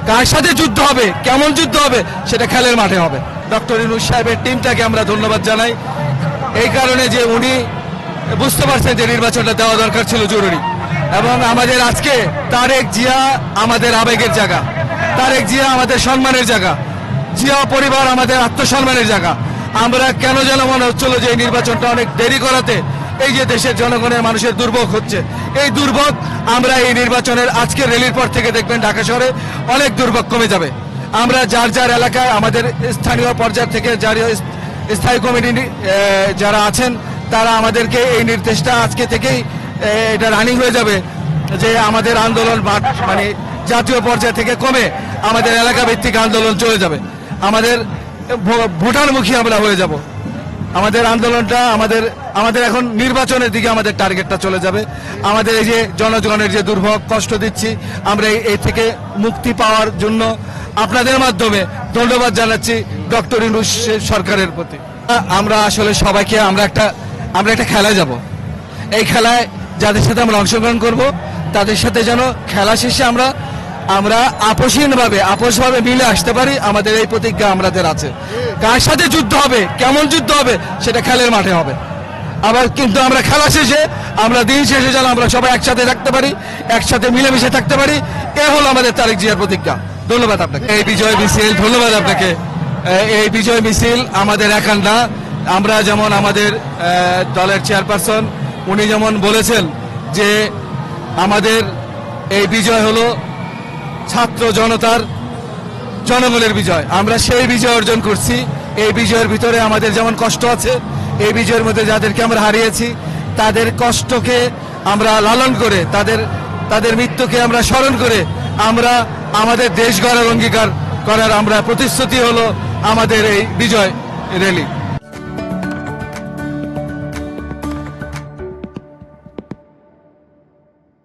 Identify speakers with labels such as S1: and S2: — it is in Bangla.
S1: কার সাথে যুদ্ধ হবে, কেমন যুদ্ধ হবে, সেটা খেলার মাঠে হবে। ডক্টর ইউনূস সাহেবের টিমটাকে আমরা ধন্যবাদ জানাই এই কারণে যে উনি বুঝতে পারছেন যে নির্বাচনটা দেওয়া দরকার ছিল জরুরি। এবং আমাদের আজকে তারেক জিয়া আমাদের আবেগের জায়গা, তারেক জিয়া আমাদের সম্মানের জায়গা, জিয়া পরিবার আমাদের আত্মসম্মানের জায়গা। আমরা কেন যেন মনে হচ্ছিল যে এই নির্বাচনটা অনেক দেরি করাতে এই যে দেশের জনগণের মানুষের দুর্ভোগ হচ্ছে, এই দুর্ভোগ আমরা এই নির্বাচনের আজকের র্যালির পর থেকে দেখবেন ঢাকা শহরে অনেক দুর্ভোগ কমে যাবে। আমরা যার যার এলাকায় আমাদের স্থানীয় পর্যায় থেকে যারা স্থায়ী কমিটি যারা আছেন তারা আমাদেরকে এই নির্দেশটা আজকে থেকেই এটা রানিং হয়ে যাবে যে আমাদের আন্দোলন মানে জাতীয় পর্যায় থেকে কমে আমাদের এলাকা ভিত্তিক আন্দোলন চলে যাবে। আমাদের ভোটারমুখী আমরা হয়ে যাব। আমাদের আন্দোলনটা আমাদের এখন নির্বাচনের দিকে আমাদের টার্গেটটা চলে যাবে। আমাদের এই যে জনগণের যে দুর্ভোগ কষ্ট দিচ্ছি আমরা এই থেকে মুক্তি পাওয়ার জন্য আপনাদের মাধ্যমে ধন্যবাদ জানাচ্ছি ডক্টর ইউনূস সরকারের প্রতি। আমরা আসলে সবাইকে আমরা একটা খেলায় যাব। এই খেলায় যাদের সাথে আমরা অংশগ্রহণ করব তাদের সাথে যেন খেলা শেষে আমরা আপোষভাবে মিলে আসতে পারি। আমাদের এই প্রতিজ্ঞা আমাদের আছে। কার সাথে যুদ্ধ হবে, কেমন যুদ্ধ হবে, সেটা খেলার মাঠে হবে। আবার কিন্তু আমরা খেলা শেষে দিন শেষে যেন আমরা সবাই একসাথে থাকতে পারি, একসাথে মিলেমিশে থাকতে পারি। এ হলো আমাদের তারেক জিয়ার প্রতিজ্ঞা। ধন্যবাদ আপনাকে। এই বিজয় মিছিল, ধন্যবাদ আপনাকে। এই বিজয় মিছিল আমাদের একার না। আমরা যেমন আমাদের দলের চেয়ারপারসন উনি যেমন বলেছেন যে আমাদের এই বিজয় হলো ছাত্র জনতার জনগণের বিজয়। আমরা সেই বিজয় অর্জন করছি। এই বিজয়ের ভিতরে আমাদের যেমন কষ্ট আছে, এই বিজয়ের মধ্যে যাদেরকে আমরা হারিয়েছি তাদের কষ্টকে আমরা লালন করে, তাদের মৃত্যুকে আমরা স্মরণ করে আমরা আমাদের দেশ গড়ার অঙ্গীকার করার আমরা প্রতিশ্রুতি হলো আমাদের এই বিজয় র্যালি।